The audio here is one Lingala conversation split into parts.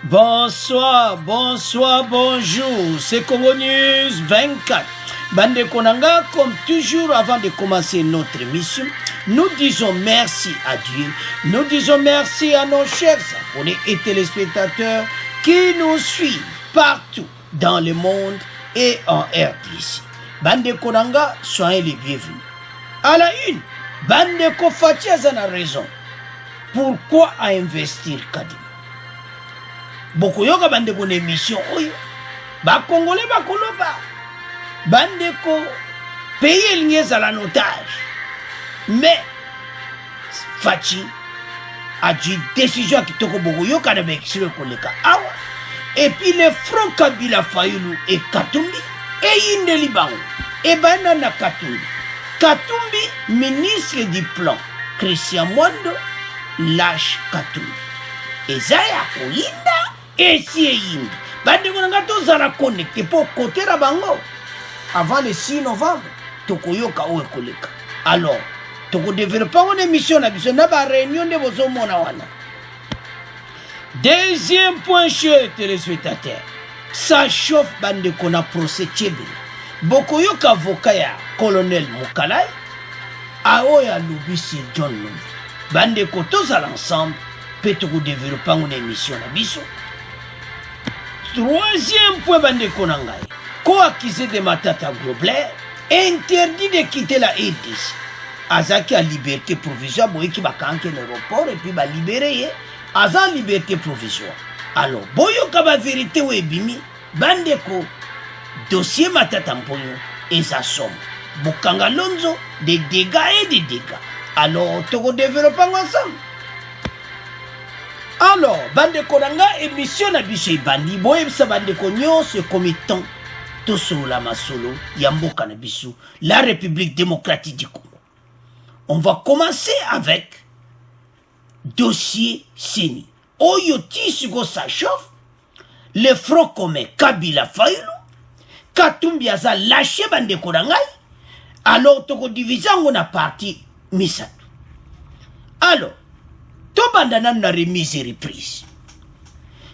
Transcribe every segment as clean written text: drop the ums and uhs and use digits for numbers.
Bonsoir, bonsoir, bonjour. C'est Congo News 24. Bande Konanga, comme toujours avant de commencer notre émission, nous disons merci à Dieu. Nous disons merci à nos chers abonnés et téléspectateurs qui nous suivent partout dans le monde et en RDC. Bande Konanga, soyez les bienvenus. À la une, Bande Kofatia en a raison. Pourquoi investir Kadima? Bokoyoka bandeko na émission oyo ba congolais ba koloba bandeko payer l'ingénieur à l'otage, mais Fachi a dit décision qui toko bokoyoka na bexile koleka awa et puis le front Kabila Fayulu et Katumbi et Inde Libango et banana Katumbi ministre du plan Christian Mwando lâche Katumbi et Zaya Koyinda et si yindi bande konanga tozala connecté pour côté la bango avant le 6 novembre tokoyoka oyo koleka. Alors toko développer une émission na biso na ba réunion de bozomona wana. Deuxième point, chers téléspectateurs, ça chauffe bande kona procès Tchebe bokoyoka avocat ya colonel Mukalai aoya lobi sur John Lumbi bande ko tozala ensemble peut toko développer une émission na biso. Troisième point, bande konangai, co-accusé de Matata Grobler, interdit de quitter la RDC. Azaki a liberté provisoire, boyeki bakanke l'aéroport et puis ba libéré, aza liberté provisoire. Alors, boyoka ba vérité ou ebimi, bande ko dossier Matata Mponyo et sa somme. Bokanga lonzo des dégâts et des dégâts. Alors, toko développer ensemble. Alors, bande konanga émission na biso bandi boyebisa bande konyo ce committant tosolo la masolo yamboka na biso la République démocratique du Congo. On va commencer avec dossier Seni. Oyoti sugo sa chauffe, le front commun Kabila Fayulu, Katumbi aza lâché bande konanga. Alors toko division na parti misatu. Alors Tobandana na remise et reprise.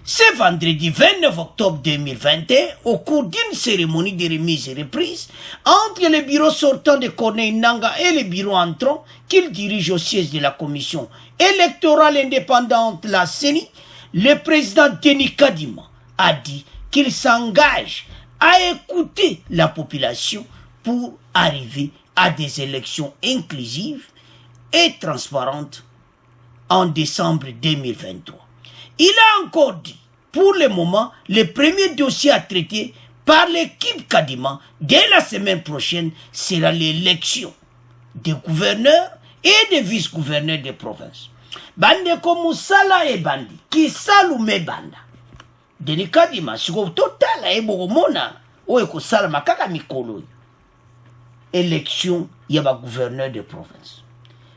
Ce vendredi 29 octobre 2021, au cours d'une cérémonie de remise et reprise, entre le bureau sortant de Corneille Nanga et le bureau entrant, qu'il dirige au siège de la commission électorale indépendante, la CENI, le président Denis Kadima a dit qu'il s'engage à écouter la population pour arriver à des élections inclusives et transparentes en décembre 2023. Il a encore dit, pour le moment, le premier dossier à traiter par l'équipe Kadima dès la semaine prochaine sera l'élection des gouverneurs et des vice-gouverneurs des provinces. Bande comme Sala et Bandi, qui salume Banda. Denis Kadima, si vous total et Boromona, ou eko sala makaka mikolo. Élection, il y a gouverneur des provinces.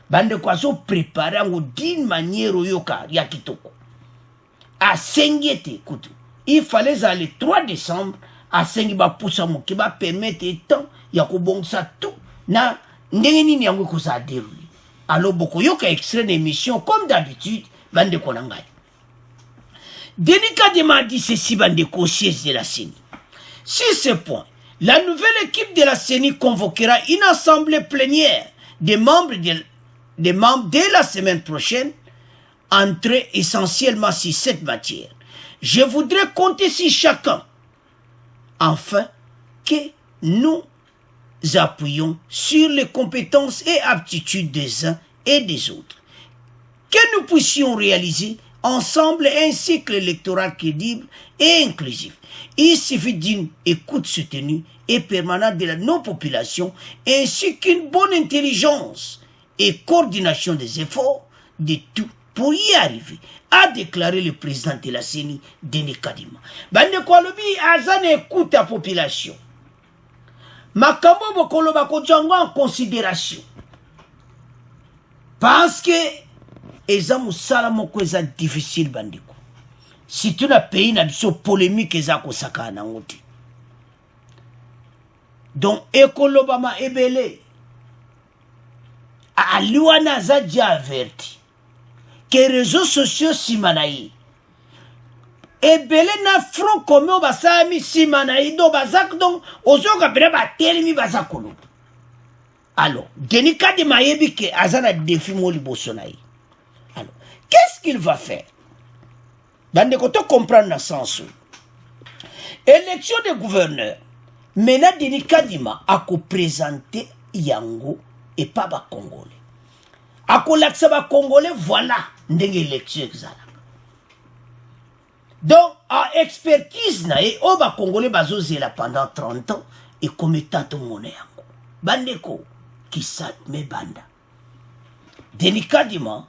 Bande kwa so préparé d'une manière yoka ya kitoko. A sengete kutu. Il fallait aller le 3 décembre à sengi ba poussa mo ki ba permettre temps ya ko bongsa tout na ndenge nini yango ko sa déroulé. Alors boko yoka extrait d'émission comme d'habitude bande konanga. Denis Kadima a dit ceci bande ko siège de la CENI. Sur ce point, la nouvelle équipe de la CENI convoquera une assemblée plénière des membres dès la semaine prochaine, entrer essentiellement sur cette matière. Je voudrais compter sur chacun, afin que nous appuyons sur les compétences et aptitudes des uns et des autres, que nous puissions réaliser ensemble un cycle électoral crédible et inclusif. Il suffit d'une écoute soutenue et permanente de nos populations, ainsi qu'une bonne intelligence et coordination des efforts de tout pour y arriver, a déclaré le président de la CENI, Denis Kadima. Bande Koualobi azane écoute la population. Makambo bokolo bakojangwa en considération. Parce que eza musala moko eza difficile bandeko. Si tu na pays na biso polémique eza ko saka na ngoti. Donc ekolobama ebele aliwana zadia averti que les réseaux sociaux simanaï ebele na front commun basami sima na ido bazak donc ozoka pena batelemi bazakolo. Alors Denis Kadima yebi ke azana défi mo liboso na ye. Alors qu'est-ce qu'il va faire? Bande koto comprendre na sens. Élection de gouverneur. Maintenant Denis Kadima a présenter yango et pas ba Congolais. A laksa ba Congolais voilà ndenge élection exala. Donc à expertise na e o ba Congolais bazozela pendant 30 ans et comme tant mon yango. Bandeko qui me banda. Denis Kadima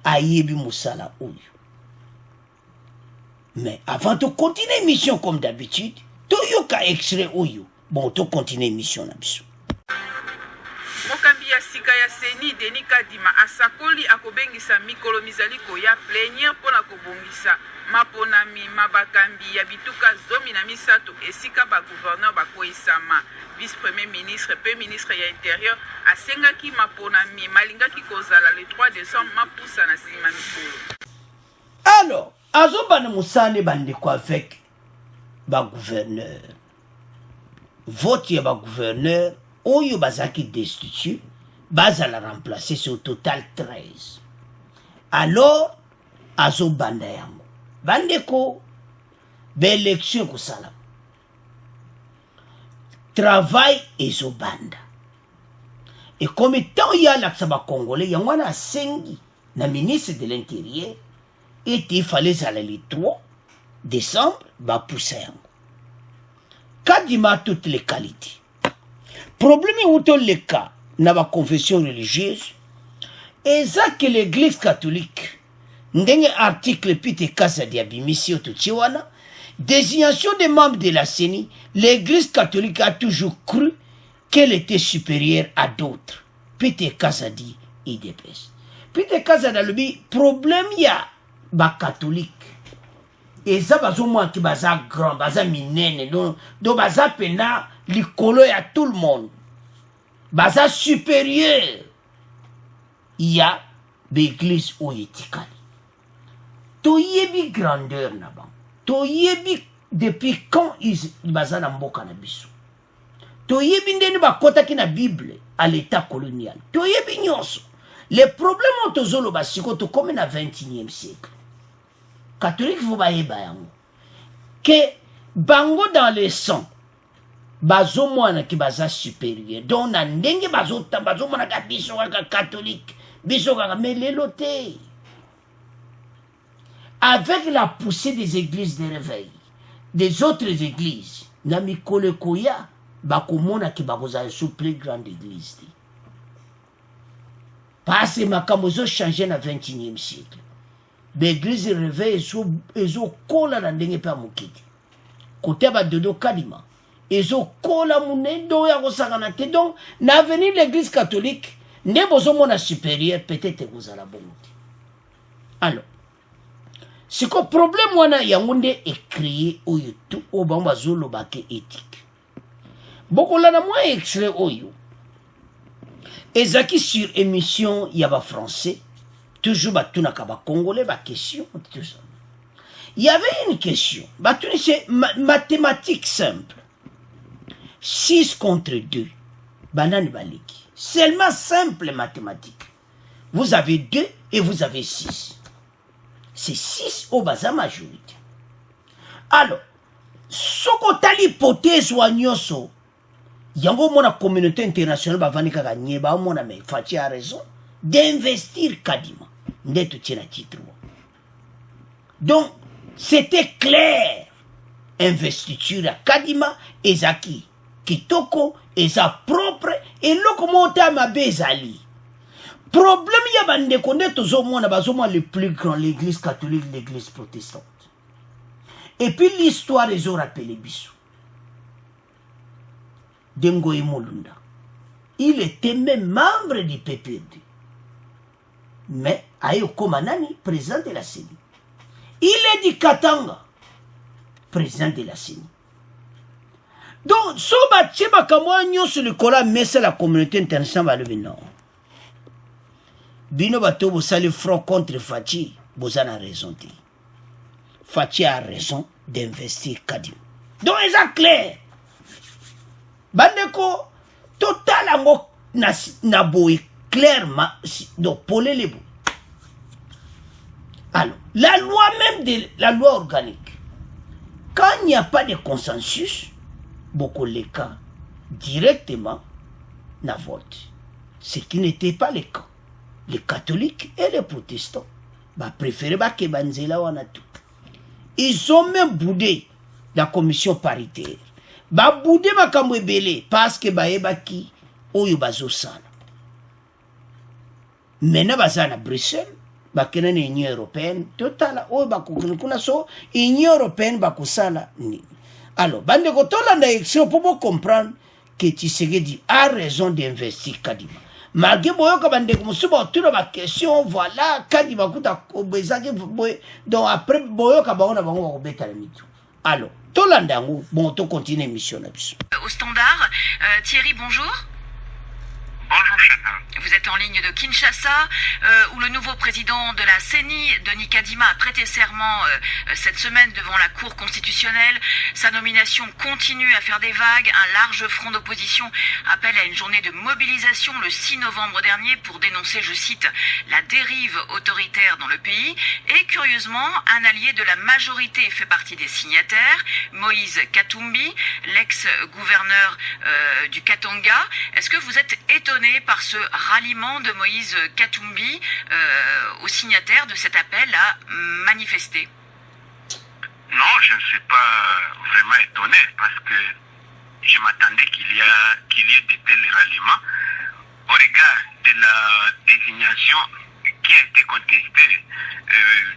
a yebi musala oyo. Mais avant de continuer l'émission comme d'habitude, tu as extrait oyo. Bon, tu continues l'émission na biso. Mokambi ya sika ya seni Denis Kadima asakoli akobengisa mikolo mizali koya plénière pona kobongisa maponami mabakambi ya bituka zomi na misato esika ba gouverneur bakoisama vice premier ministre pe ministre ya intérieur asengaki maponami malingaki kozala le 3 décembre mapusa na sima mikolo. Alors azobana musane bandeko avec ba gouverneur vote ya ba gouverneur oyo bazaki destitué bazala remplacer sur total 13. Alors azobanda yango bandeko l'élection kosala travail ezobanda et comme tant ya laksa ba congolais yango na sengi na ministre de l'intérieur et il fallait aller le 3 décembre ba pousser yango Kadima toutes les qualités. Problème où le cas na ba confession religieuse et ça que l'église catholique ndenge article pite kasa dia bimisio tuchiwana désignation des membres de la CENI, l'église catholique a toujours cru qu'elle était supérieure à d'autres. Pite kasa dit IDPS. Pite kasa da lubi problème ya ba catholique et ça bazo moi qui baza grand baza minene do baza pena likolo ya tout le monde baza supérieur il y a l'église oyetikali to yebi grandeur na ba to yebi depuis quand ils baza na mboka na biso to yebi ndeni bakota ki na bible à l'état colonial to yebi nyonso les problèmes tozolo basiko to comme na 21e siècle catholique vous voyez bayango que bango dans le sang bazo mwana ki baza supérieur donc na ndenge bazo mwana ka biso ka catholique biso ka meleloté avec la poussée des églises de réveil des autres églises na mikole koya bakomona ki bakoza sous plus grande église parce que makambo zo changer na 21e siècle l'église réveil ezo kola na ndenge pa mokiti côté ba dodo Kadima ezo kola munendo ya kosakana te donc na venir l'église catholique ne bozo mona supérieur peut-être kozala bongo. Alors c'est que problème wana yango nde écrit oyo tout o bamba zolo bake éthique bokola na moi extrait oyo ezaki sur émission ya ba français toujours batunaka ba congolais ba question tout ça. Il y avait une question, c'est mathématique simple. 6 contre 2. Banane baliki. Seulement simple mathématique. Vous avez 2 et vous avez 6. C'est 6 au bas majorité. Alors, ce qu'on a l'hypothèse ou agnoso, yango mona communauté internationale ba vanika gagné ba mona me Fati a raison d'investir Kadima. Ndeto tina titre. Donc c'était clair. Investiture à Kadima et Zaki. Kitoko et sa propre et locomoteur ma bezali. Problème ya bande connaître aux hommes bazoma le plus grand l'église catholique, l'église protestante. Et puis l'histoire les ont rappelé bisou. Dengoy Molunda. Il était même membre du PPD. Mais Ayo Komanani, président de la CENI. Il est du Katanga, président de la CENI. Donc, si on sur le cola, mais c'est la communauté internationale va le non. Bino bato vous allez front contre Fati, vous en avez raison. Fachi a raison d'investir Kadima. Donc, c'est clair. Bandeko, total ango na boy clairement, donc, pour les bouts. Alors, la loi même de la loi organique, quand il n'y a pas de consensus, beaucoup les cas, directement, na vote. Ce qui n'était pas le cas. Les catholiques et les protestants, préféraient que Banzela Wanatou. Ils ont même boudé la commission paritaire. Boudé Makamwe Belé parce que Baebaki, Oyo Bazosana. Maintenant, Bazana Bruxelles, Bakena l'Union européenne, total, Oyo Bakukuna so, Union européenne Bakusala. Alors, Bande Kotolanda élection pour comprendre que Tshisekedi a raison d'investir Kadima. Malgré Boyoka Bande Kumusuba, tout la question, voilà, Kadima Kuta Obezaki, donc après Boyoka Baona Bango Beta Lemitou. Alors, Tolanda, bon, on continue l'émission. Au standard, Thierry, bonjour. Bonjour, Chana. Vous êtes en ligne de Kinshasa, où le nouveau président de la CENI, Denis Kadima, a prêté serment cette semaine devant la Cour constitutionnelle. Sa nomination continue à faire des vagues. Un large front d'opposition appelle à une journée de mobilisation le 6 novembre dernier pour dénoncer, je cite, la dérive autoritaire dans le pays. Et curieusement, un allié de la majorité fait partie des signataires, Moïse Katumbi, l'ex-gouverneur du Katanga. Est-ce que vous êtes étonné par ce ralliement de Moïse Katumbi aux signataires de cet appel à manifester? Non, je ne suis pas vraiment étonné parce que je m'attendais qu'il y ait de tels ralliements au regard de la désignation qui a été contestée,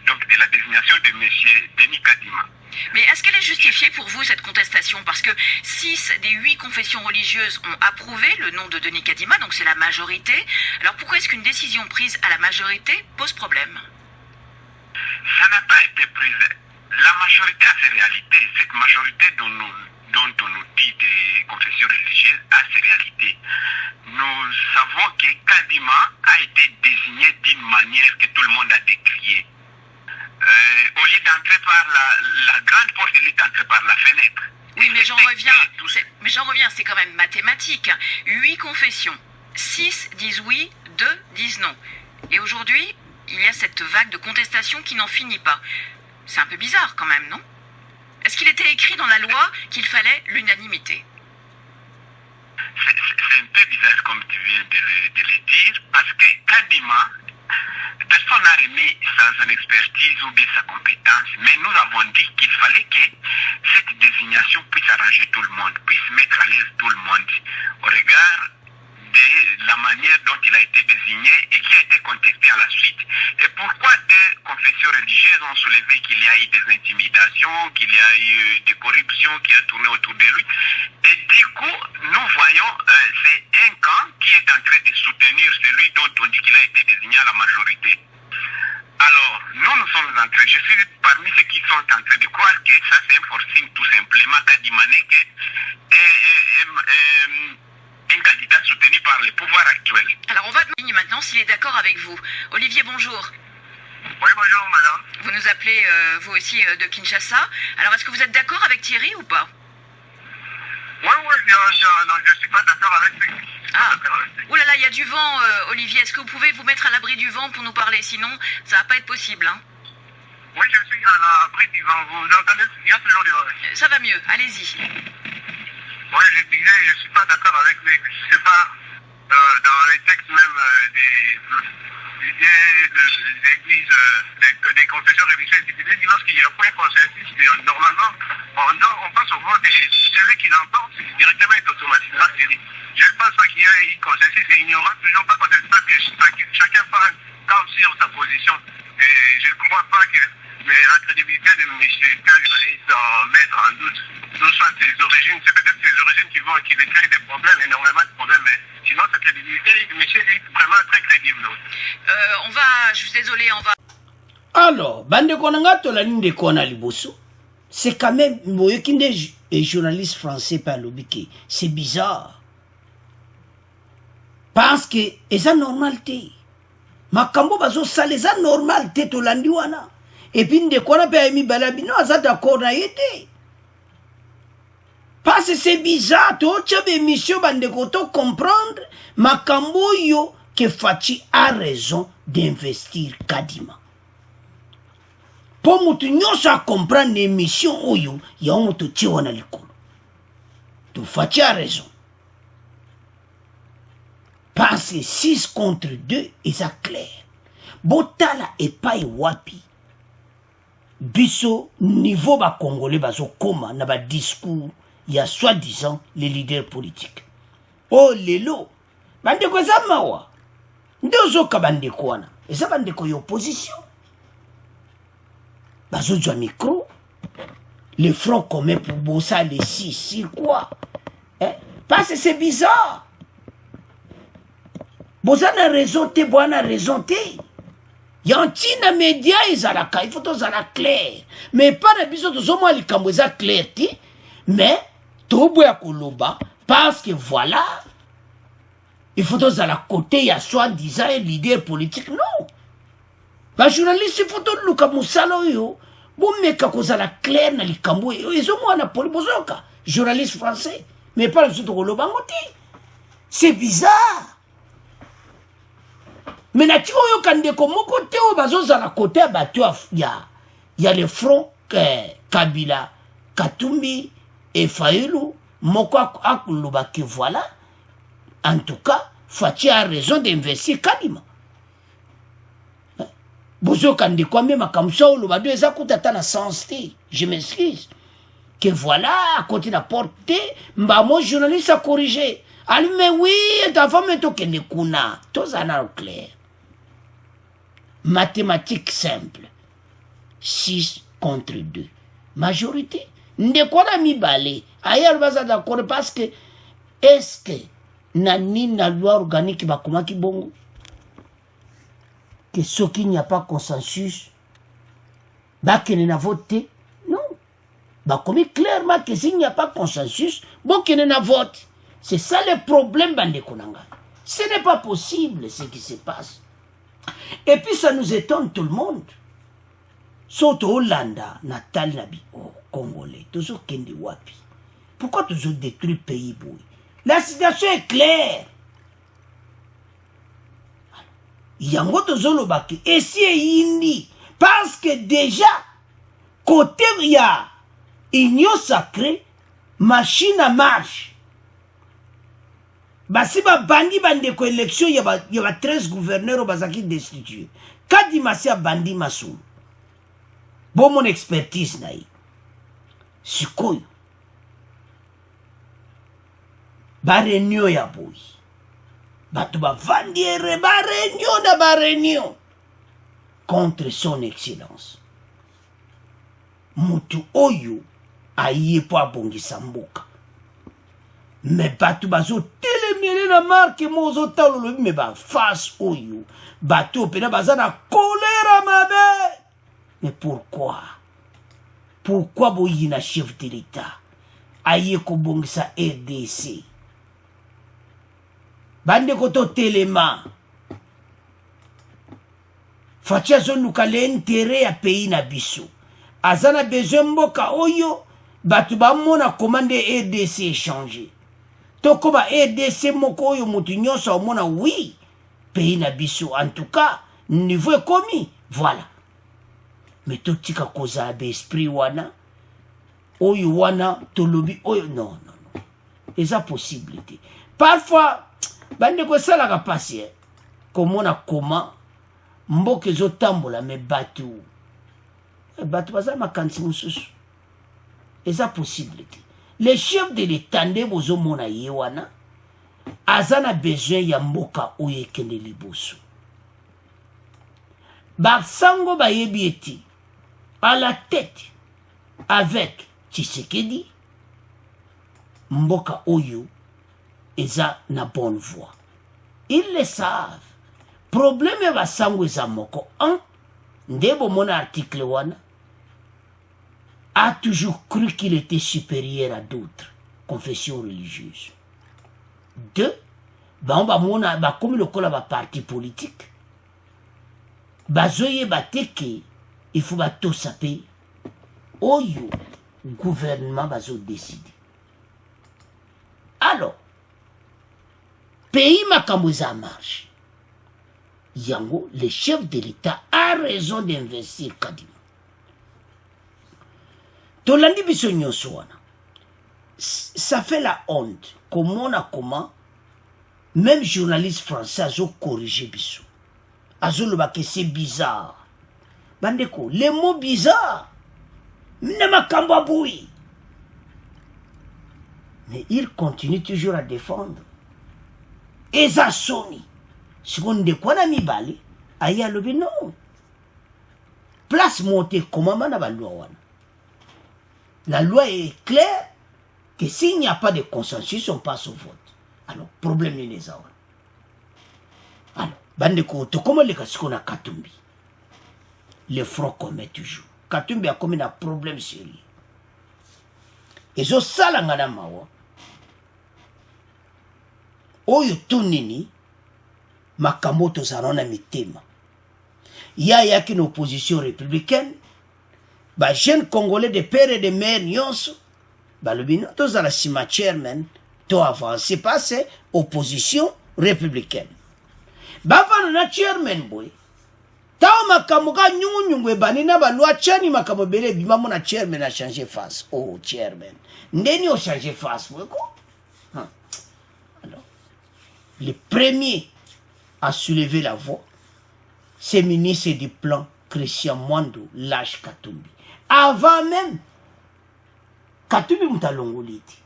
donc de la désignation de M. Denis Kadima. Mais est-ce qu'elle est justifiée pour vous, cette contestation? Parce que 6 des 8 confessions religieuses ont approuvé le nom de Denis Kadima, donc c'est la majorité. Alors pourquoi est-ce qu'une décision prise à la majorité pose problème? Ça n'a pas été pris. La majorité a ses réalités. Cette majorité dont on nous dit des confessions religieuses a ses réalités. Nous savons que Kadima a été désigné d'une manière que tout le monde a décriée. Au lieu d'entrer par la grande porte, il est entré par la fenêtre. Oui, mais j'en reviens, c'est quand même mathématique. 8 confessions, 6 disent oui, 2 disent non. Et aujourd'hui, il y a cette vague de contestation qui n'en finit pas. C'est un peu bizarre quand même, non? Est-ce qu'il était écrit dans la loi qu'il fallait l'unanimité? C'est un peu bizarre comme tu viens de le dire, parce que Kadima, personne n'a remis son expertise ou bien sa compétence, mais nous avons dit qu'il fallait que cette désignation puisse arranger tout le monde, puisse mettre à l'aise tout le monde, au regard de la manière dont il a été désigné et qui a été contesté à la suite. Et pourquoi des confessions religieuses ont soulevé qu'il y a eu des intimidations, qu'il y a eu des corruptions qui a tourné autour de lui. Et du coup, nous voyons, c'est un camp qui est en train de soutenir celui dont on dit qu'il a été désigné à la majorité. Alors, nous sommes en train, je suis parmi ceux qui sont en train de croire que ça c'est un forcing tout simplement Kadimaneke un candidat soutenu par le pouvoir actuel. Alors on va maintenant s'il est d'accord avec vous. Olivier, bonjour. Oui, bonjour madame. Vous nous appelez vous aussi de Kinshasa. Alors est-ce que vous êtes d'accord avec Thierry ou pas? Oui, je ne suis pas d'accord avec lui. Ouh là là, il y a du vent, Olivier. Est-ce que vous pouvez vous mettre à l'abri du vent pour nous parler? Sinon, ça va pas être possible. Hein. Oui, je suis à l'abri du vent. Vous entendez? Il y a toujours du vent. Ça va mieux. Allez-y. Oui, je disais, je ne suis pas d'accord avec lui. C'est pas dans les textes même des églises, des confessions religieuses, lorsqu'il y a un point consensus, normalement, on passe au vote et celui qui l'emporte, directement est automatiquement élu. Je ne pense pas qu'il y ait un consensus et il n'y aura toujours pas consensus parce que chacun campe sur sa position. Et je ne crois pas que la crédibilité de M. Kadima s'en mettre en doute. D'où sont ses origines, c'est peut-être ses origines qui lui créent des problèmes, énormément de problèmes, mais sinon sa crédibilité, M. est vraiment très crédible. Je suis désolé, on va... Alors, bande konanga tolani de kona liboso. C'est quand même, moyekinde et journaliste français par l'obiki. C'est bizarre. Parce que, eza normalité. Makambo bazo sale, eza normalité tolandi wana. et puis ndeko wana mpe ayemi bala bino aza d'accord na ye te. Parce que c'est bizarre, totia bémission bandeko to comprendre makambo oyo que Fachi a raison d'investir Kadima. Pour mutu nyonso a comprendre émission oyo ya mutu tie wana likolo. To Fachi a raison. Parce que 6 contre 2 eza clair. Botala epai wapi. Biso niveau ba congolais bazo koma na ba discours ya soi-disant les leaders politiques. Oh lelo bandeko eza mawa. Nde ozoka bandeko wana. Eza bandeko ya opposition. Bazozwa micro. Le front commun pour bosser les 6 sur quoi? Parce que c'est bizarre. Bozana raison te, boana raison te. Yantina média ezalaka, il faut tozala clair. Mais pas na biso tozomwa likambo eza clair te. Mais toboya koloba parce que voilà, il faut tozala côté ya soi-disant leader politique. Non. Ba journaliste il faut toluka musala oyo. Bomeka kozala clair na likambo oyo. Ezomwa na polibozoka. Journaliste français. Mais pas le sous koloba ngoti. C'est bizarre. Mais na tiko yo kandeko moko te o bazoza na côté ya bato ya le front Kabila, Katumbi et Fayulu moko akuluba que voilà. En tout cas, Fachi a raison d'investir Kadima. Bozo kandeko même makamsa o loba do eza kutata na sens te. Je m'excuse. Que voilà, à côté de la porte, mon journaliste a corrigé. Ali mais oui, d'avant mais to kende kuna, tous en clair. Mathématiques simple. 6 contre 2. Majorité. Ndeko na mi balé. Ailleurs baza d'accord parce que est-ce que nani na loi organique ba koma ki bongo? Que ce qu'il n'y a pas consensus, ba kene na vote. Non. Ba comme clairement que s'il n'y a pas consensus, bon kene na vote. C'est ça le problème bandeko nanga. Ce n'est pas possible ce qui se passe. Et puis ça nous étonne tout le monde. Soto Hollanda, Natal Nabi, oh, Congolais, toujours Kendi Wapi. Pourquoi toujours détruire le pays, boui? La situation est claire. Yango toujours le baki. Et si indi, parce que déjà, côté il y a union sacrée, machine à marche. Basi ba bandi bandeko élection y a 13 gouverneurs bazaki destitués. Kadima si a bandi masou. Bon mon expertise naï. Sikoyo. Ba réunion ya boy. Batu ba vandiere ba réunion contre son excellence. Mutu oyo aye po abongisa mboka. Mais batu bazo télémiele na marque mozo talo lobi me ba face oyo batu opena baza na colère mabe. Mais pourquoi boyi na chef de l'État aye ko bongisa RDC bande koto telema Fachi azoluka l'intérêt ya pays na biso azana besoin mboka oyo batu ba mona commande RDC échanger. Toko ba RDC moko oyo mutu nyonso omona oui pays na biso en tout cas niveau est commis voilà. Mais tout tika koza be esprit wana oyo wana tolobi oyo non eza possibilité parfois bande ko sala ka passer komona comment mboke zo tambola me batu baza makansi mususu eza possibilité. Les chefs de l'État nde bozo mona ye wana azana besoin ya mboka oyo ekende liboso. Basango bayebi eti à la tête avec Tshisekedi mboka oyo eza na bonne voie. Ils le savent. Problème ya basango eza moko. Ndebo mona article wana a toujours cru qu'il était supérieur à d'autres confessions religieuses. 2. Comme le col ba parti politique. Bazoye bateke il faut ba tout saper oyo gouvernement bazo décider. Alors pays makambo za marche yango le chef de l'État a raison d'investir Kadima. Tolandi biso nyonso wana. Ça fait la honte. Comment même journaliste français a corrigé biso. Azo loba que c'est bizarre. Bandeko, les mots bizarres. Nema kamba boui. Mais il continue toujours à défendre. Et ça sonne. Si on de quoi na mibali, aya lobi non. Place montée comment na ba loi wana. La loi est claire que s'il n'y a pas de consensus, on passe au vote. Alors, problème n'est les awa. Alors, bandeko, to comment les kasiko na Katumbi. Le front commet toujours. Katumbi a commis un problème sérieux. Et zo sala ngana mawa. Oyo tunini makamoto zarona mitema. Ya une opposition républicaine. Ba jeune congolais de père et de mère nyonso. Ba le bino to za la sima chairman to avancer passer opposition républicaine. Ba va na chairman boy. Tao makamuga nyunyungwe banina ba loi chani makamobele bimamo na chairman a changé face. Oh chairman. Ndeni o changé face boy ko. Alors le premier à soulever la voix, c'est le ministre du plan Christian Mwando Lâche Katumbi. Avant même Katumbi muta longoliti.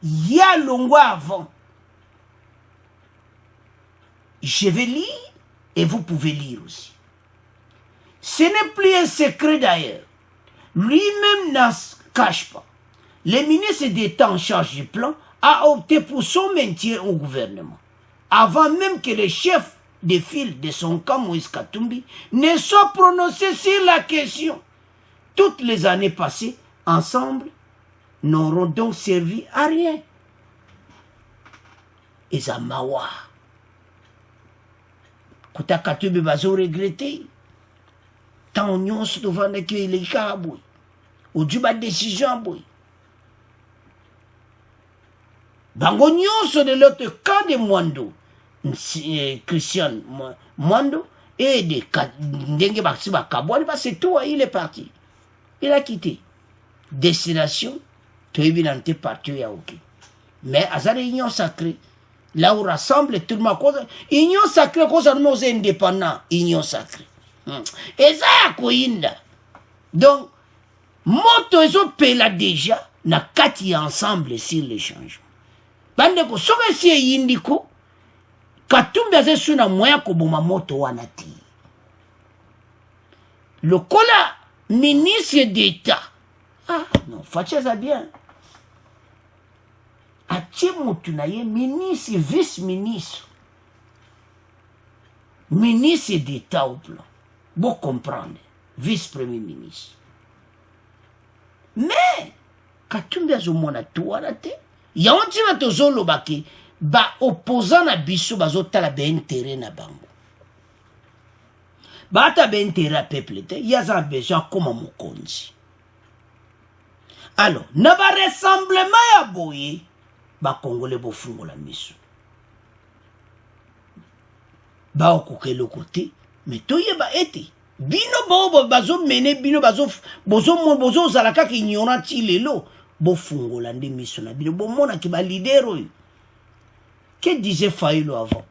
Ya longo avant. Je vais lire et vous pouvez lire aussi. Ce n'est plus un secret d'ailleurs. Lui-même n'en cache pas. Le ministre d'État en charge du plan a opté pour son maintien au gouvernement. Avant même que le chef de file de son camp, Moïse Katumbi, ne soit prononcé sur la question. Toutes les années passées, ensemble, n'auront donc servi à rien. Et ça mawa. Kouta Katumbi bazo regretter. Tant on se devant que les carabouis. Ou du bas décision boy. Bango nyonso de l'autre cas de Mwando. Christian Mwando et de Ndenge Baksiba Kabouani, c'est tout, il est parti. Il a quitté. Destination, tout évidemment parti à ok. Mais à la réunion sacrée, là où rassemble tout le monde, union sacrée, cause de nos indépendants, union sacrée. Et ça, Koinda. Donc, moto ils ont payé déjà, na kati ensemble sur les changements. Bande ko soka si yindiko, Katumbi aze suna moya ko boma moto wana ti. Le kola ministre d'État. Ah non, faites ça bien. Atie motu na ye ministre, vice-ministre. Ministre d'État au plan. Bon comprendre. Vice-premier ministre. Mais, Katumbi azo mona tu wana te. Ya onti na tozolo baki. Ba opposant na biso bazo tala be intérêt na bango. Ba ta be intérêt à peuple te, ya za besoin comme mokonzi. Alors, na ba rassemblement ya boye, ba congolais bo fungo la miso. Ba okoke le côté, mais toye ba ete. Bino bo bazo mene bino bazo bozo zalaka ki ignorant lelo bo fungo la ndi miso na bino bo mona ki ba leader oyo. Que disait Faïlo avant?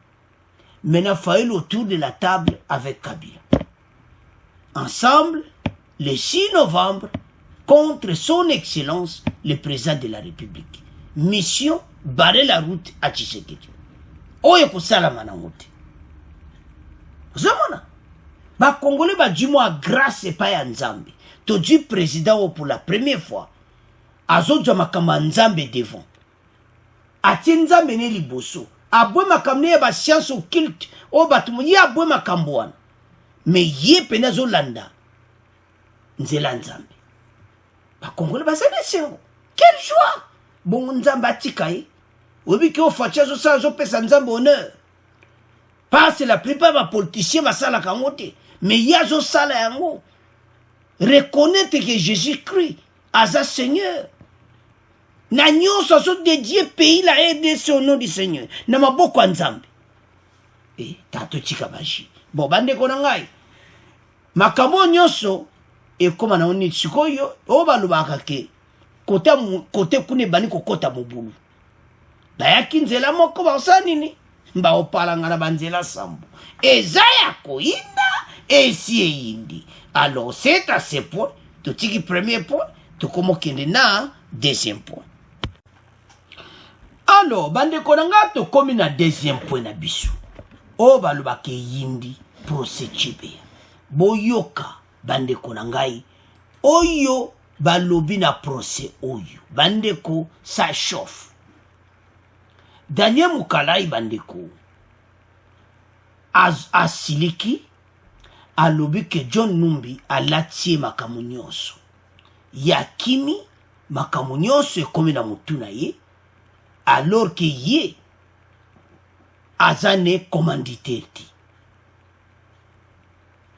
Maintenant, Faïlo autour de la table avec Kabila. Ensemble, le 6 novembre, contre son excellence, le président de la République. Mission, barrer la route à Tshisekedi. Oye ko salama na mote. Zamana. Ba Congolais ba du moi grâce et pas ya Nzambe. To du président pour la première fois. Azo jamakama Nzambe devant. Atinza mene liboso. Abwe makamne ya ba science occulte. O batumu ye abwe makamboana. Mais ye penazo landa. Nzela Nzambe. Ba Congolais ba sene sengo. Quelle joie! Bon Nzambe atikaye. Obi ke o facha zo sa zo pesa Nzambe honneur. Parce la plupart des politiciens va sala kangote. Mais ya zo sala yango. reconnaître que Jésus-Christ aza Seigneur. Na nyonso azo dédié pays la RDC au nom du Seigneur. Na maboko nzambe. Tato tika baji. Bon bande ko ngai. Makambo nyonso ekoma na oni sikoyo o balubaka ke kote kune bani kokota mobulu. Bayaki nzela moko basani ni mba opalanga na banzela sambo. Ezaya koinda esi eyindi. Alors c'est à ce point, tout tiki premier point, tout comme kende na deuxième point. Alors bande konanga to komi na deuxième point na bisu. O balubaka yindi procès Tshébéya. Boyoka bande konangai oyo balobi na procès oyo bandeko ça chauffe. Daniel Mukalai bandeko asiliki alobi ke John Numbi alatie makambo nyonso yakimi makambo nyonso ekomi na mutu na ye alors que ye azane commanditaire ti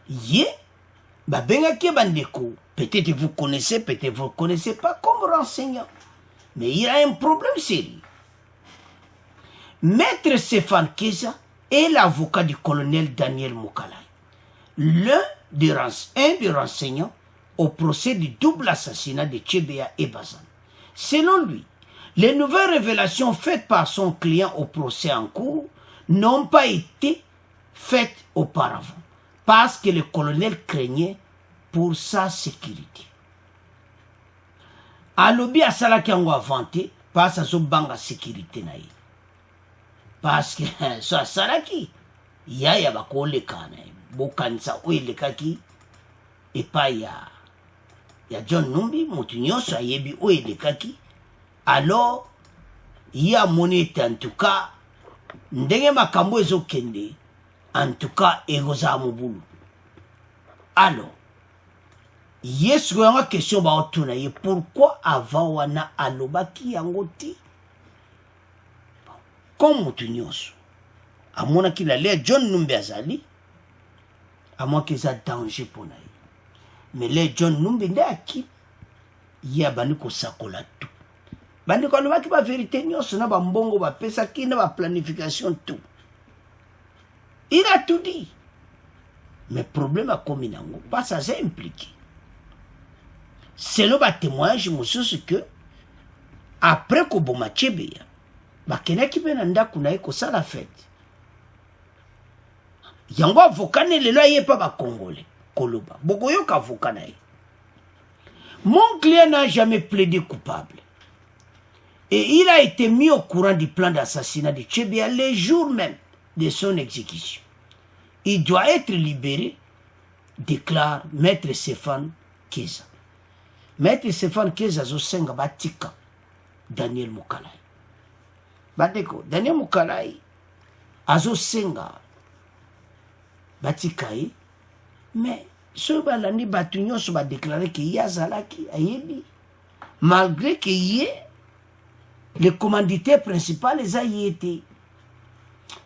ye babengaki bandeko. Peut-être vous connaissez, peut-être vous ne connaissez pas comme renseignant, mais il y a un problème sérieux. Maître Stéphane Keza est l'avocat du colonel Daniel Mukalai, un des renseignants au procès du double assassinat de Tshébéya et Bazan. Selon lui, les nouvelles révélations faites par son client au procès en cours n'ont pas été faites auparavant, parce que le colonel craignait pour sa sécurité. Alobi asalaki yango avanté parce que banga sécurité na ye. Parce que so asalaki ya bakoleka na ye. Bokanisa oyelekaki epa ya John Numbi mutu nyonso ayebi oyelekaki. Alors ya amoni en tout cas ndenge makambo ezokende en tout cas egoza mobulu. Alors yes, il y a une question pourquoi avant wana alobaki yango ti comme mutu nyonso amona ki la le John Numbi azali amona ki za danger pour na ye. Mais le John Numbi ndaki ya bani ko sakola tout bani ko alobaki ba vérité nyonso na ba mbongo ba pesa ki na ba planification tout. Il a tout dit. Mais problème a commis nango pas ça c'est impliqué. Selon le témoignage, c'est que après que Boma Tshébéya, bakenaki benanda kuna eko ça la fête. Yango avocat ne lelo aye pas ba congolais koloba. Bokoyo ka avocat na ye. Mon client n'a jamais plaidé coupable. Et il a été mis au courant du plan d'assassinat de Tshébéya les jours même de son exécution. Il doit être libéré, déclare Maître Stéphane Keza. Maître Stéphane Keza zosenga batika Daniel Mukalai. Bandeko, Daniel Mukalai azosenga batika ye, mais ce balani batu nyonso ba déclarer que yazalaki ayebi malgré que ye le commanditaire principal les a y été.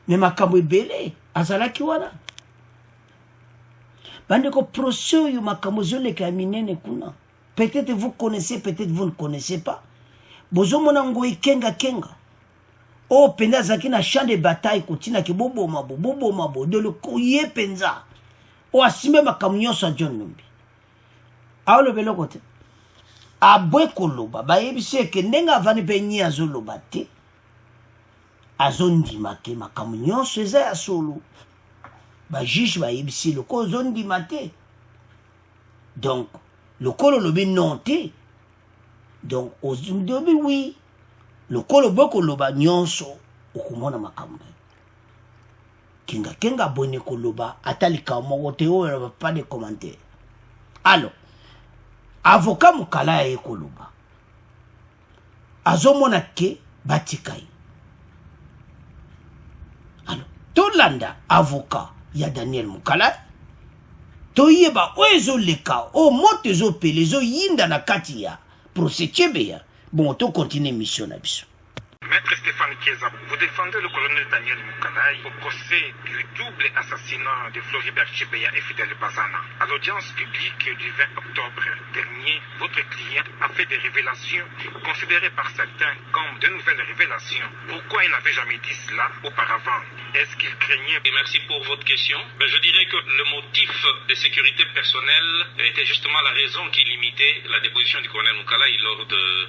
Mais makambo ebele azalaki wana. Bandeko procès yo makambo zoleka minene kuna. Peut-être vous connaissez, peut-être vous ne connaissez pas. Bozo monango ikenga kenga. Oh penda zaki na champ de bataille kotina ke bobo mabo de le koye penza. O asime makambo nyonso John Numbi. Awo le belo kote. Abwe koloba ba yebise ke ndenga avani pe nyi azoloba te. Azondima ke makambo nyonso eza ya solo. Ba juge ba yebise le ko zondima te. Donc le colo lobi non te. Donc ozundobi oui. Le colo boko loba nyonso okumona makambo. Kenga boni koloba atalika moko te o pas de commentaires. Alors avocat Mukalai e koloba. Azomona ke batikai. Alors tolanda avocat ya Daniel Mukalai toyeba oezo leka o moto zo pele zo yinda na kati ya procès Tshébéya. Bon, on continue mission na biso. Maître Stéphane Kieza, vous défendez le colonel Daniel Mukalaï au procès du double assassinat de Floribert Chebeya et Fidel Bazana. À l'audience publique du 20 octobre dernier, votre client a fait des révélations considérées par certains comme de nouvelles révélations. Pourquoi il n'avait jamais dit cela auparavant? Est-ce qu'il craignait? Et merci pour votre question. Je dirais que le motif de sécurité personnelle était justement la raison qui limitait la déposition du colonel Mukalaï lors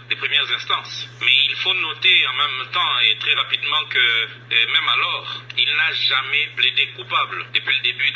des premières instances. Mais il faut noter en même temps et très rapidement que même alors, il n'a jamais plaidé coupable depuis le début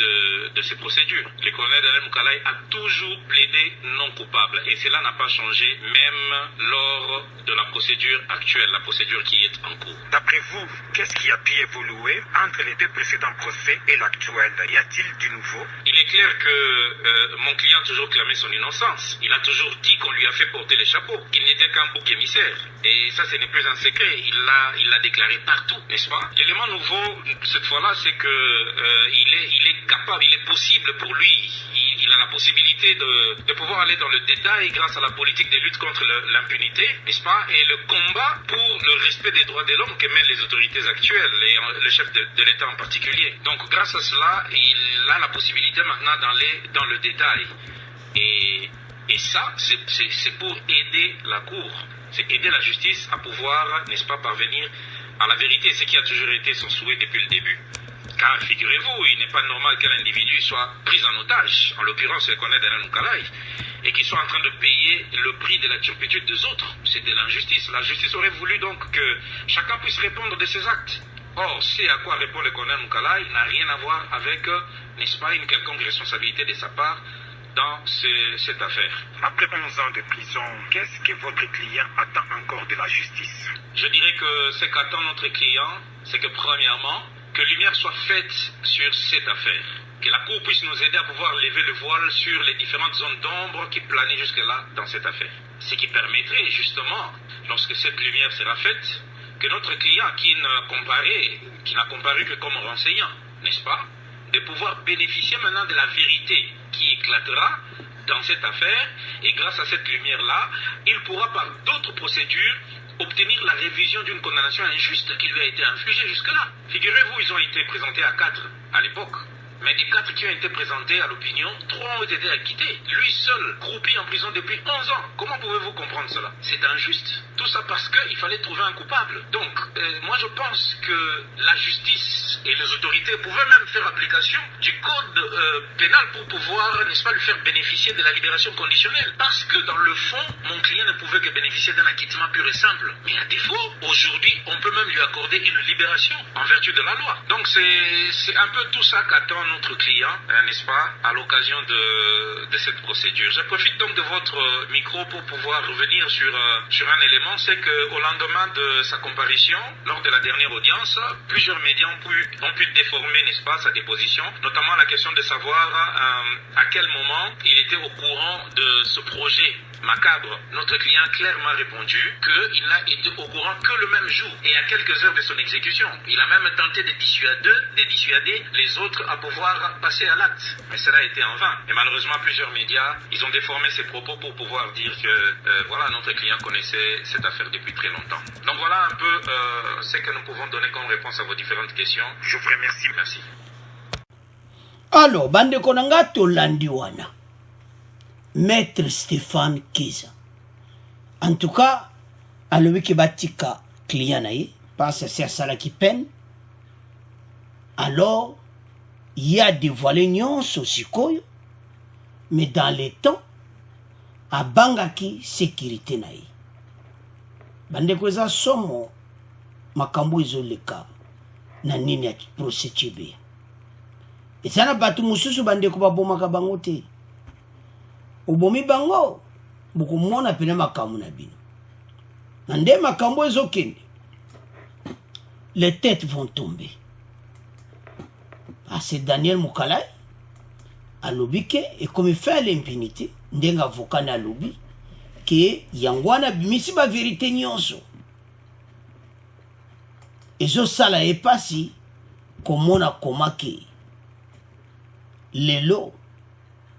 de ces procédures. Le colonel Daniel Mukalaï a toujours plaidé non coupable et cela n'a pas changé même lors de la procédure actuelle, la procédure qui est en cours. D'après vous, qu'est-ce qui a pu évoluer entre les deux précédents procès et l'actuel? Y a-t-il du nouveau? Il est clair que mon client a toujours clamé son innocence. Il a toujours dit qu'on lui a fait porter les chapeaux, qu'il n'était qu'un bouc émissaire. Et ça, ce n'est plus un secret. Il l'a déclaré partout, n'est-ce pas? L'élément nouveau, cette fois-là, c'est que il est capable, il est possible pour lui. Il a la possibilité de pouvoir aller dans le détail grâce à la politique de lutte contre l'impunité, n'est-ce pas? Et le combat pour le respect des droits de l'homme que mènent les autorités actuelles et le chef de l'État en particulier. Donc, grâce à cela, il a la possibilité maintenant d'aller dans le détail. Et ça, c'est pour aider la Cour. C'est aider la justice à pouvoir, n'est-ce pas, parvenir à la vérité, ce qui a toujours été son souhait depuis le début. Car figurez-vous, il n'est pas normal qu'un individu soit pris en otage, en l'occurrence le colonel Daniel Mukalaï, et qu'il soit en train de payer le prix de la turpitude des autres. C'est de l'injustice. La justice aurait voulu donc que chacun puisse répondre de ses actes. Or, c'est à quoi répond le colonel Mukalaï n'a rien à voir avec, n'est-ce pas, une quelconque responsabilité de sa part dans cette affaire. Après 11 ans de prison, qu'est-ce que votre client attend encore de la justice? Je dirais que ce qu'attend notre client, c'est que premièrement, que lumière soit faite sur cette affaire. Que la Cour puisse nous aider à pouvoir lever le voile sur les différentes zones d'ombre qui planaient jusque-là dans cette affaire. Ce qui permettrait justement, lorsque cette lumière sera faite, que notre client qui n'a comparu que comme renseignant, n'est-ce pas, de pouvoir bénéficier maintenant de la vérité qui éclatera dans cette affaire, et grâce à cette lumière-là, il pourra par d'autres procédures obtenir la révision d'une condamnation injuste qui lui a été infligée jusque-là. Figurez-vous, ils ont été présentés à 4 à l'époque. Mais des 4 qui ont été présentés à l'opinion, 3 ont été acquittés. Lui seul, croupi en prison depuis 11 ans. Comment pouvez-vous comprendre cela? C'est injuste. Tout ça parce qu'il fallait trouver un coupable. Donc, moi je pense que la justice et les autorités pouvaient même faire application du code pénal pour pouvoir, n'est-ce pas, lui faire bénéficier de la libération conditionnelle. Parce que dans le fond, mon client ne pouvait que bénéficier d'un acquittement pur et simple. Mais à défaut, aujourd'hui, on peut même lui accorder une libération en vertu de la loi. Donc c'est un peu tout ça qu'attend notre client, n'est-ce pas, à l'occasion de cette procédure. Je profite donc de votre micro pour pouvoir revenir sur un élément, c'est qu'au lendemain de sa comparution, lors de la dernière audience, plusieurs médias ont pu déformer, n'est-ce pas, sa déposition, notamment la question de savoir à quel moment il était au courant de ce projet macabre. Notre client a clairement répondu qu'il n'a été au courant que le même jour et à quelques heures de son exécution. Il a même tenté de dissuader les autres à pouvoir passer à l'acte. Mais cela a été en vain. Et malheureusement, plusieurs médias, ils ont déformé ses propos pour pouvoir dire que voilà, notre client connaissait cette affaire depuis très longtemps. Donc voilà un peu ce que nous pouvons donner comme réponse à vos différentes questions. Je vous remercie. Merci. Alors, bande konanga tolandi wana. Maître Stéphane Kieza. En tout cas, alobi ki batika client na ye, parce que c'est ça qui peine. Alors, il y a dévoilé nyonso sikoyo, mais dans les temps, a bangaki sécurité na ye. Bande kweza somo makambo izoleka na nini ya procès Chebeya. Ezana batu mususu bande ko babomaka bango te. Obomi bango bukumona pene makambo na bino. Nande makambo ezokende. Les têtes vont tomber. Ah, c'est Daniel Mukalaï à l'obike et comme il fait l'impunité, ndenga avocat na lobby que yangwana bimisi ba vérité nyonso. Ezo sala e pasi komona komake lelo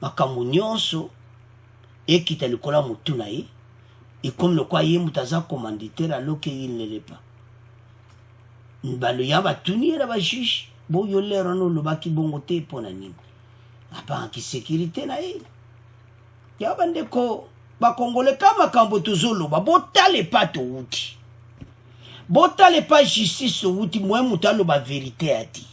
makambo nyonso ekita likola mutuna ye et comme le quoi ye mutaza commanditaire alors qu'il ne l'est pas. baloya batunira ba juge bo yolero no lobaki bongo te pona nini abanki sécurité na ye ya bandeko bakongole kama kambo tozoloba botale pa touti botale pa justice outi moi mutalo ba vérité ati.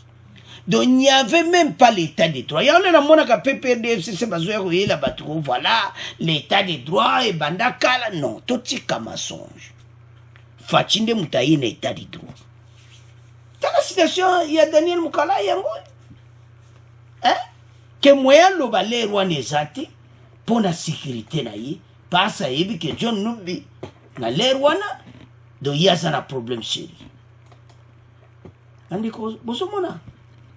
Donc il n'y avait même pas l'état de droit. Il y a un PPRDFCC voilà l'état de droit et bandakala non tout c'est comme mensonge. Fatinde mutayi l'état de droit. Dans la situation il y a Daniel Mukala yango. Hein? Que moyen lo balé roi nezati pour la sécurité na yi passe yebi que John Numbi na l'air wana donc il y a un problème sérieux. Andiko bosomona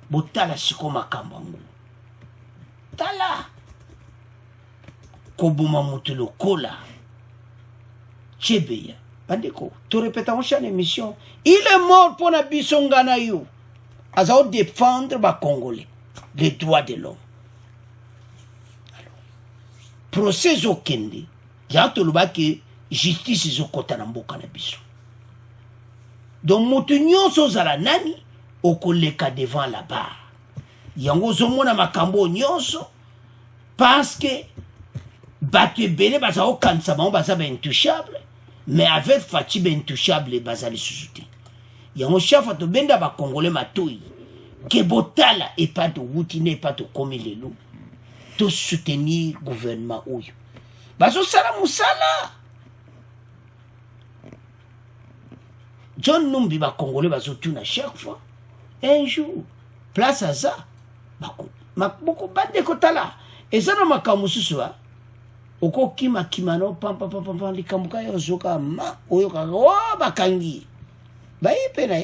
botala siko makambo ngo tala kobuma mutu lokola Chebeya bandeko to répéta en chaîne émission il est mort pour na bisongana yo azao défendre ba congolais les droits de l'homme. Alors procès okende ya to lobaki justice zokota na mboka na biso donc mutu nyonso zala nani okoleka devant la barre yango zomona makambo nyonso parce que bato ebele baza okanisa bango baza intouchable mais avec Fachi intouchable baza lisusu te yango chafa tobenda bakongole matoi ke botala epa towuti ne epa tokomi lelo tosoutenir gouvernement oyo bazosala mosala John Numbi bakongole bazotuna chaque fois un jour place à ça beaucoup bandeko tala ezana makambo susu a okokima kimano pampa likambuka yo zoka ma oyo kaka bakangi bayepe na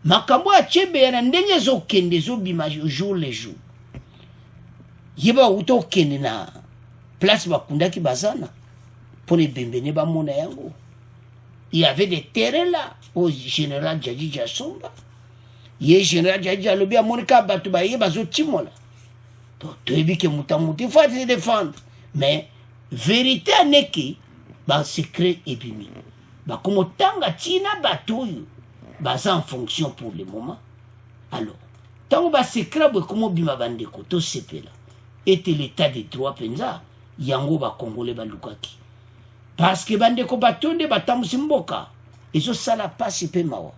makambo ya Chebeya na ndenge zokende zobima jour le jour yeba utokende na place bakundaki bazana pour les bembene bamona yango il y avait des terrains là au général Djadji Jassomba. Il général Djadji alobi amonika batu ba ye bazo timola. To ebi ke mutamuti faut se défendre. Mais vérité aneki ba secret ebimi. Ba komo tanga tina batu ba en fonction pour le moment. Alors, tant ba secret bo komo bima bandeko to sepela. Était l'état de droit penza yango ba congolais ba lukaki. Parce que bandeko batonde batamusi mboka ezo sala pasi pe mawa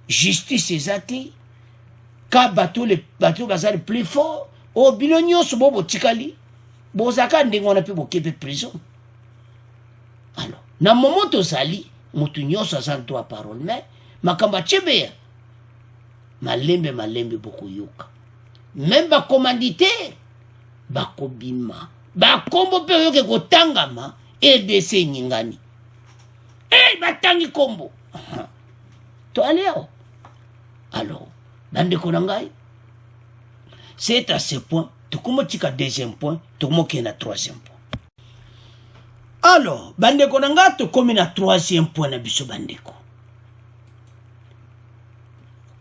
justice ezati ka bato baza le plus fort o bino nyonso bobo tikali bozaka ndenge wana pe bokepe prison. Alors na moment tozali mutu nyonso aza droit parole mais makamba Chebeya malembe bokoyoka même bacommanditaire bakobima bakombo pe yoke kotangama EDC nyingani batangi kombo to aleo. Alors bandeko nangai c'est à ce point tokomotika deuxième point tokomoke na troisième point. Alors bandeko nanga tokomi na troisième point na biso bandeko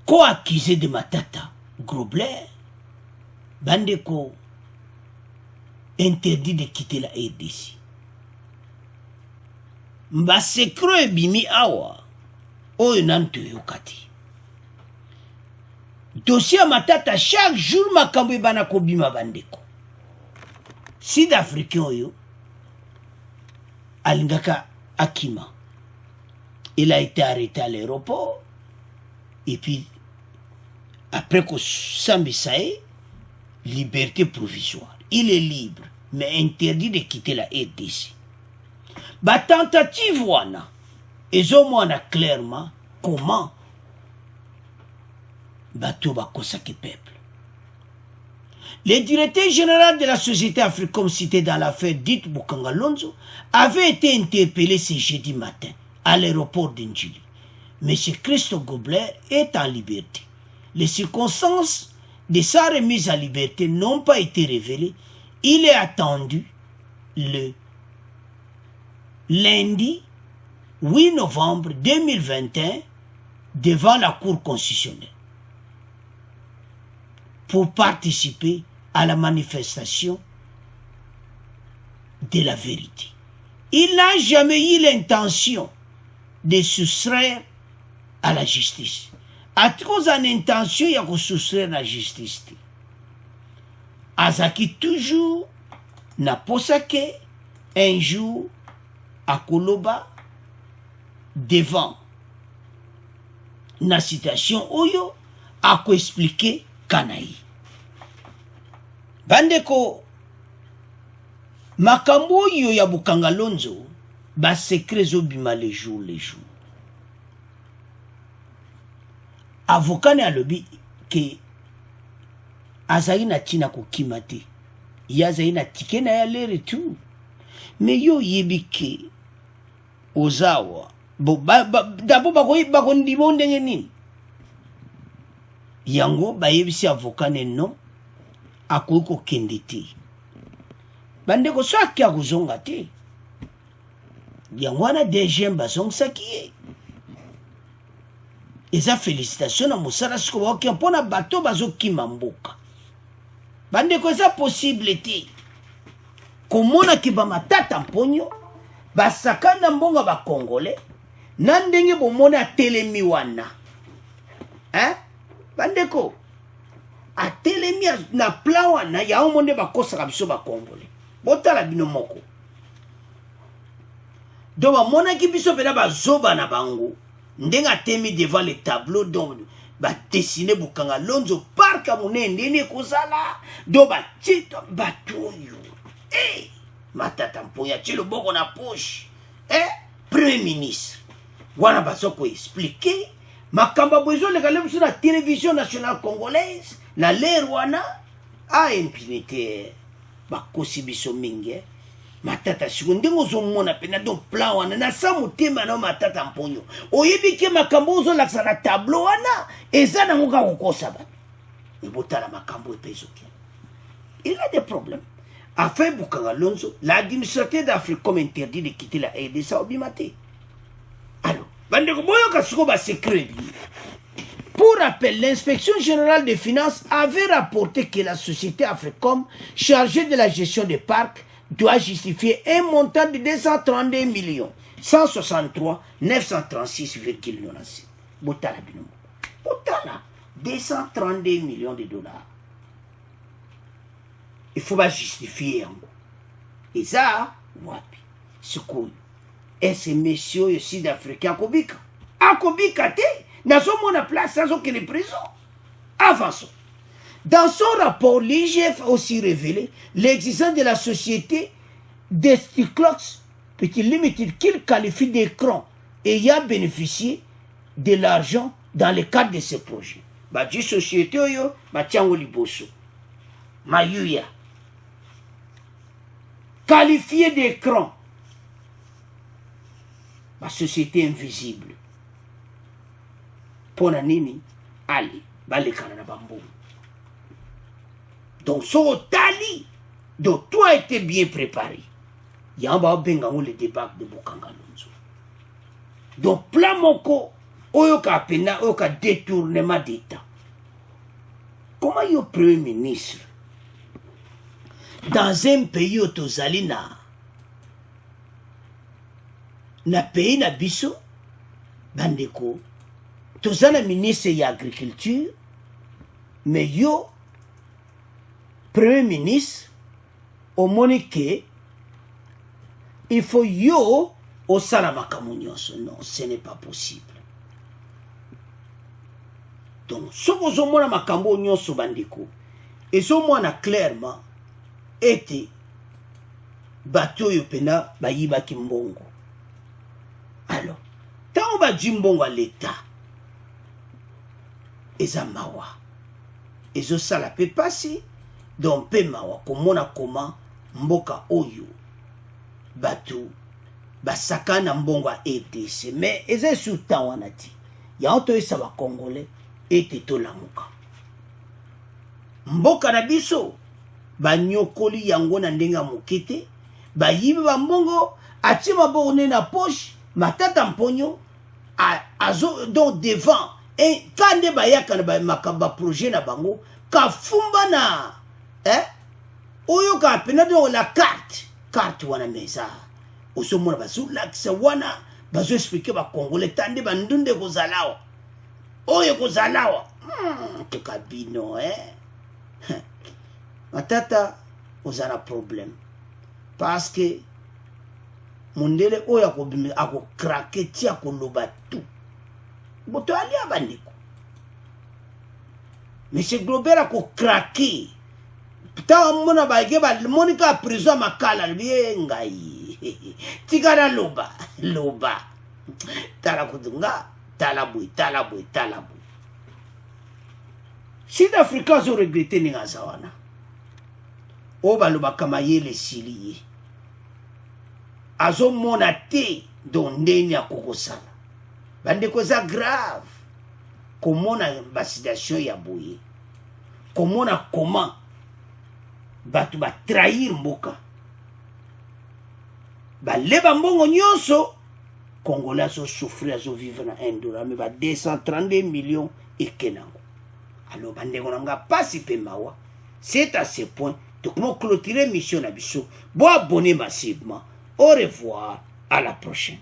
ko accusé de Matata Grobler bandeko interdit de quitter la RDC. Mba sekro ebimi awa oyo nanto yokati dossier Matata chaque jour makambo ebana kobima bandeko Sud-Africain oyo alingaka akima. Il a été arrêté à l'aéroport et puis après que Sambisae liberté provisoire il est libre mais interdit de quitter la RDC. Ba tentative wana ezomona clairement comment bato bakosaki peuple. Le directeur général de la société africaine cité dans l'affaire dite Bukanga Lonzo avait été interpellé ce jeudi matin à l'aéroport d'Indjili. M. Christo Grobler est en liberté. Les circonstances de sa remise en liberté n'ont pas été révélées. Il est attendu le lundi 8 novembre 2021 devant la Cour constitutionnelle pour participer à la manifestation de la vérité. Il n'a jamais eu l'intention de soustraire à la justice. A trop en intention ya ko soustraire la justice. Azaki toujours na posake un jour à Koloba devant na citation oyo a ko expliquer Kanaï. Bandeko makambo oyo ya Bukanga Lonzo ba secret zobima les jours. Avocat ne alobi ke azali na tina ko kimate yazali na tike na ya le retour mais yo yebi ke ozawa d'abord bako ndimo ndenge nini yango bayebisi avocat ne non akoki kokende te bandeko so aki akozonga te yango wana DG bazongisaki ye eza félicitation na mosala siko baoki mpona bato bazokima mboka bandeko eza possible te komona ke bamatata mponyo basakana mbonga bakongole na ndenge bomona atelemi wana bandeko atelemi na plan wana yango monde bakosaka biso bakongole botala bino moko do bamonaki biso mpena bazoba na bango ndenge atemi devant le tableau donc badessine Bukanga Lonzo park ya monene ndeni ekozala do batita bato oyo matata mponyo atie loboko na poche premier ministre wana bazo koexplike makambo boyo ezolekale biso na télévision nationale congolaise na lere wana impunité bakosi biso mingi matata siko ndenge ozomona pena donc plan wana na sa motema na matata mponyo oyebi ke makambo ozolakisa na tableau wana eza nango kaka kokosa bato ebotala makambo epezoki il a des problèmes afin Bukanga Lonzo l'administrateur d'Africom interdit de quitter la RDC obima te alors bandeko boyoka siko basekret pour rappel, l'inspection générale des finances avait rapporté que la société Africom chargée de la gestion des parcs doit justifier un montant de 232 millions 163 936,97. Botala binomo. Botala 232 millions de dollars. Il faut pas justifier. Et ça, wapi. Sikoyo. Et ces messieurs sud-africains akobika. Akobika te. Dans son place, ça que les prisons. Avançons. Dans son rapport, l'IGF a aussi révélé l'existence de la société Desticlox Petit Limited qu'il qualifie d'écran ayant bénéficié de l'argent dans le cadre de ce projet. Badi société oyo batiango liboso. Mayuya. Qualifié d'écran. La société invisible. Pona nini ali balekana na bambo. Donc so tali donc tout a été bien préparé. Yamba bengango le débat de Bukanga Lonzo. Donc plan moko oyoka pena oyoka détournement d'état. Comment yo premier ministre dans un pays otozali na pays na biso bandeko tozana ministre ya agriculture mais yo premier ministre au monique il faut yo au salamakamu nyonso. Non, ce n'est pas possible. Donc ce que vous avez makambo nyonso bandeko et ce mona clairement était bato yo pena bayiba kimbongo. Alors tant ba jimbongo à l'état eza mawa ezo sala pe passer donc pe mawa komona koma mboka oyo bato basakana mbongo a RDC mais eza suta wana ti ya oto esa ba congolais ete tolamuka mboka na biso banyokoli yango na ndenga mokete bayibi ba mbongo atie maboko na poche matata mponyo azo donc devant et quand ne bayaka na makamba projet na bango ka fumba na oyo ka pena do la carte wana meza oso mona basu lakisa wana bazo expliquer ba congolais tande bandunde kozalawa oyo kozalawa tukabino matata ozana problème parce que mundele oyo akokrake ti akoloba tout boto alia bandeko monsieur Globert akokrake puta mona baike monika prison makala bien ngai tikana loba tala kudunga tala boy Sud-Africains ont regretté Ningazawana. Oba loba kama yele siliye. Azo monate dondeni ya kokosala. Bande koza grave. Komona basidation ya boye. Komona comment batu ba trahir mboka. Ba leba mbongo nyonso. Congolais so souffrir, azo vivre na indura. Mais ba 232 millions et kenango. Alors, c'est à ce point que nous clôturer mission à Bissot. Bon abonner massivement. Au revoir, à la prochaine.